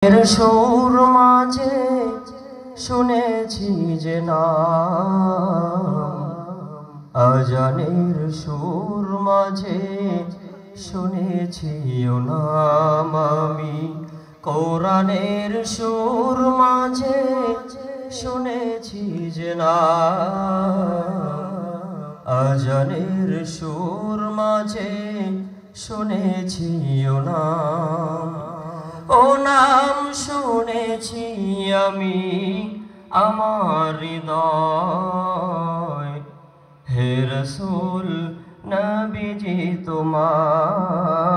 এর সুর মাঝে শুনেছি যে নাম, আজানের সুর মাঝে শুনেছি ও নাম। আমি কোরআনের সুর মাঝে শুনেছি যে নাম, আজানের সুর মাঝে শুনেছি ও নাম। ও নাম শুনেছি আমি আমার হৃদয়, হে রাসূল নবীজি তোমায়,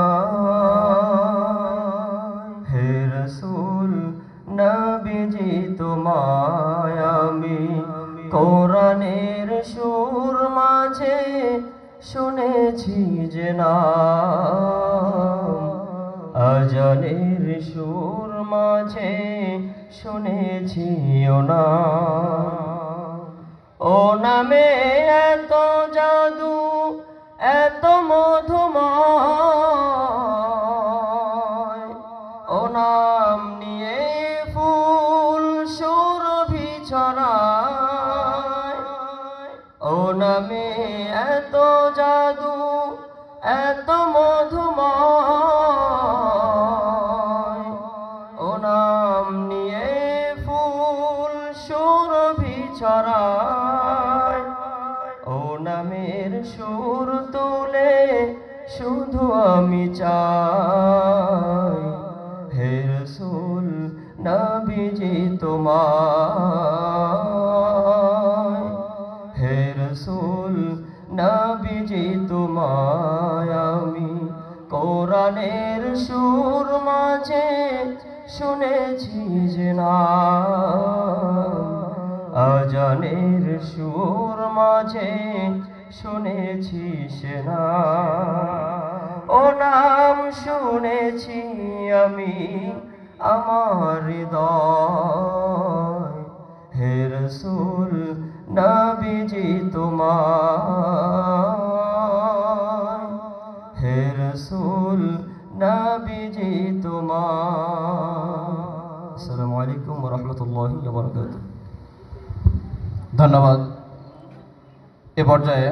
হে রাসূল নবীজি তোমায় আমি কোরআনের সুর মাঝে শুনেছি যে নাম, আজানের সুর মাঝে শুনেছি ও নাম। ও নামে এত জাদু এত মধুময়, ও নাম নিয়ে ফুল সুরভি ছড়ায়। ও নামে এত জাদু এত মধুময়, ও নাম নিয়ে ফুল সুরভি ছড়ায়। ও নামের সুর তুলে শুধু আমি চাই, হে রাসূল নবীজি তোমায়, হে রাসূল নবীজি তোমায় আমি কোরআনের সুর মাঝে শুনেছি যে নাম, আজানের সুর মাঝে শুনেছি সে নাম। ও নাম শুনেছি আমি আমার হৃদয়, হে রাসূল নবীজি তোমায়, হে রাসূল নবীজি তোমায়। আসসালামু আলাইকুম ওয়া রাহমাতুল্লাহি ওয়া বারাকাতুহু। ধন্যবাদ। এ পর্যায়ে